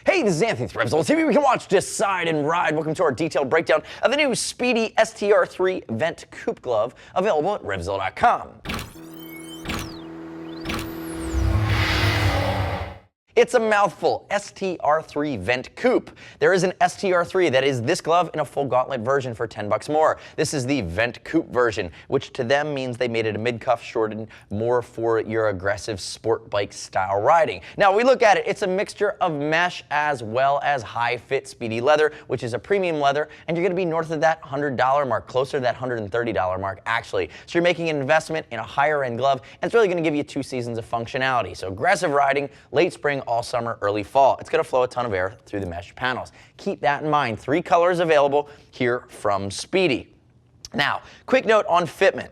Hey, this is Anthony with RevZilla TV. We can watch, decide, and ride. Welcome to our detailed breakdown of the new Spidi STR-3 Vent Coupe glove, available at RevZilla.com. It's a mouthful, STR-3 Vent Coupe. There is an STR-3 that is this glove in a full gauntlet version for $10 more. This is the Vent Coupe version, which to them means they made it a mid-cuff shortened more for your aggressive sport bike style riding. Now, we look at it, it's a mixture of mesh as well as high-fit Spidi leather, which is a premium leather, and you're gonna be north of that $100 mark, closer to that $130 mark, actually. So you're making an investment in a higher-end glove, and it's really gonna give you 2 seasons of functionality. So aggressive riding, late spring, all summer, early fall. It's going to flow a ton of air through the mesh panels. Keep that in mind. 3 colors available here from Spidi. Now, quick note on fitment.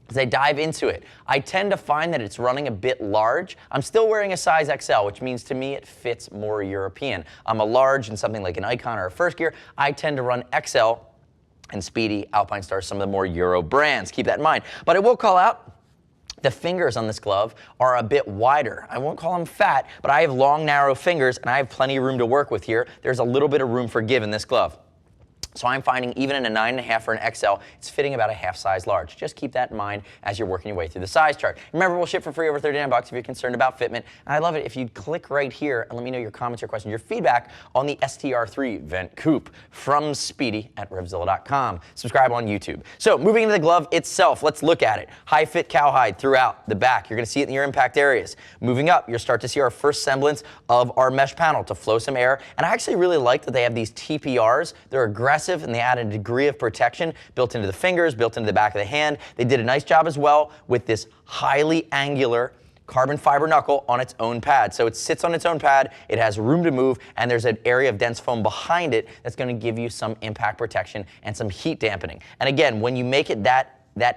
As I dive into it, I tend to find that it's running a bit large. I'm still wearing a size XL, which means to me it fits more European. I'm a large in something like an Icon or a First Gear. I tend to run XL, and Spidi, Alpine Star, some of the more Euro brands. Keep that in mind. But I will call out, the fingers on this glove are a bit wider. I won't call them fat, but I have long, narrow fingers, and I have plenty of room to work with here. There's a little bit of room for give in this glove. So I'm finding even in a 9.5 or an XL, it's fitting about a half size large. Just keep that in mind as you're working your way through the size chart. Remember, we'll ship for free over $39 if you're concerned about fitment. And I love it if you'd click right here and let me know your comments, your questions, your feedback on the STR-3 Vent Coupe from Spidi at RevZilla.com. Subscribe on YouTube. So moving into the glove itself, let's look at it. High fit cowhide throughout the back. You're gonna see it in your impact areas. Moving up, you'll start to see our first semblance of our mesh panel to flow some air. And I actually really like that they have these TPRs. They're aggressive, and they add a degree of protection built into the fingers, built into the back of the hand. They did a nice job as well with this highly angular carbon fiber knuckle on its own pad. So it sits on its own pad, it has room to move, and there's an area of dense foam behind it that's going to give you some impact protection and some heat dampening. And again, when you make it that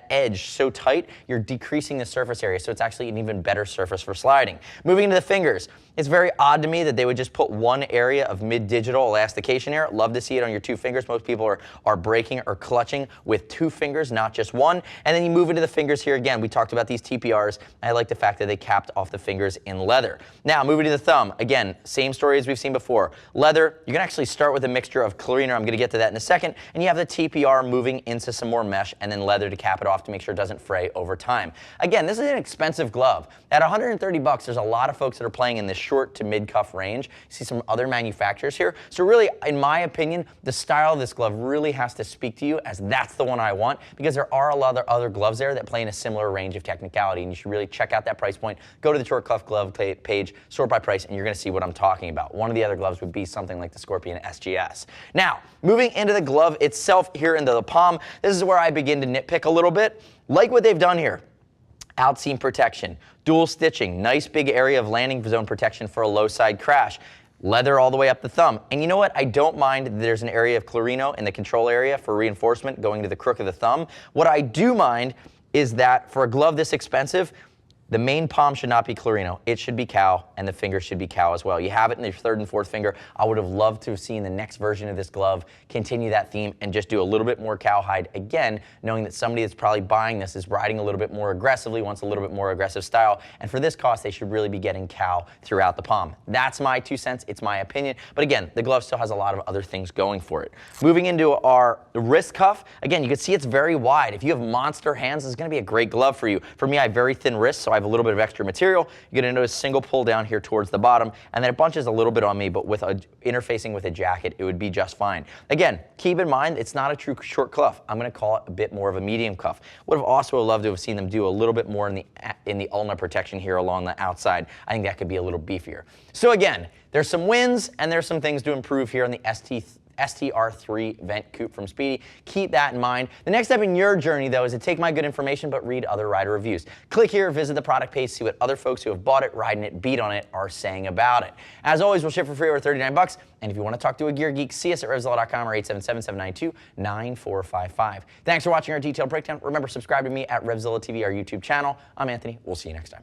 edge so tight, you're decreasing the surface area, so it's actually an even better surface for sliding. Moving into the fingers, it's very odd to me that they would just put one area of mid-digital elastication here. Love to see it on your 2 fingers. Most people are braking or clutching with 2 fingers, not just one. And then you move into the fingers here again. We talked about these TPRs. I like the fact that they capped off the fingers in leather. Now, moving to the thumb. Again, same story as we've seen before. Leather, you can actually start with a mixture of Clarino. I'm going to get to that in a second. And you have the TPR moving into some more mesh and then leather to cap it off to make sure it doesn't fray over time. Again, this is an expensive glove. At $130, there's a lot of folks that are playing in this short to mid-cuff range. You see some other manufacturers here. So really, in my opinion, the style of this glove really has to speak to you, as that's the one I want, because there are a lot of other gloves there that play in a similar range of technicality, and you should really check out that price point. Go to the short cuff glove page, sort by price, and you're going to see what I'm talking about. One of the other gloves would be something like the Scorpion SGS. Now, moving into the glove itself here into the palm, this is where I begin to nitpick a little bit. Like what they've done here. Outseam protection, dual stitching, nice big area of landing zone protection for a low side crash, leather all the way up the thumb. And you know what? I don't mind that there's an area of Clarino in the control area for reinforcement going to the crook of the thumb. What I do mind is that for a glove this expensive, the main palm should not be Clarino. It should be cow, and the finger should be cow as well. You have it in your 3rd and 4th finger. I would have loved to have seen the next version of this glove continue that theme and just do a little bit more cowhide. Again, knowing that somebody that's probably buying this is riding a little bit more aggressively, wants a little bit more aggressive style. And for this cost, they should really be getting cow throughout the palm. That's my 2 cents. It's my opinion. But again, the glove still has a lot of other things going for it. Moving into our wrist cuff, again, you can see it's very wide. If you have monster hands, this is going to be a great glove for you. For me, I have very thin wrists, so I have a little bit of extra material. You're going to notice single pull down here towards the bottom, and then it bunches a little bit on me, but with interfacing with a jacket, it would be just fine. Again, keep in mind, it's not a true short cuff. I'm going to call it a bit more of a medium cuff. Would have also loved to have seen them do a little bit more in the ulna protection here along the outside. I think that could be a little beefier. So again, there's some wins and there's some things to improve here on the STR-3 Vent Coupe from Spidi. Keep that in mind. The next step in your journey, though, is to take my good information but read other rider reviews. Click here, visit the product page, see what other folks who have bought it, riding it, beat on it are saying about it. As always, we'll ship for free over $39. And if you want to talk to a gear geek, see us at RevZilla.com or 877-792-9455. Thanks for watching our detailed breakdown. Remember, subscribe to me at RevZilla TV, our YouTube channel. I'm Anthony. We'll see you next time.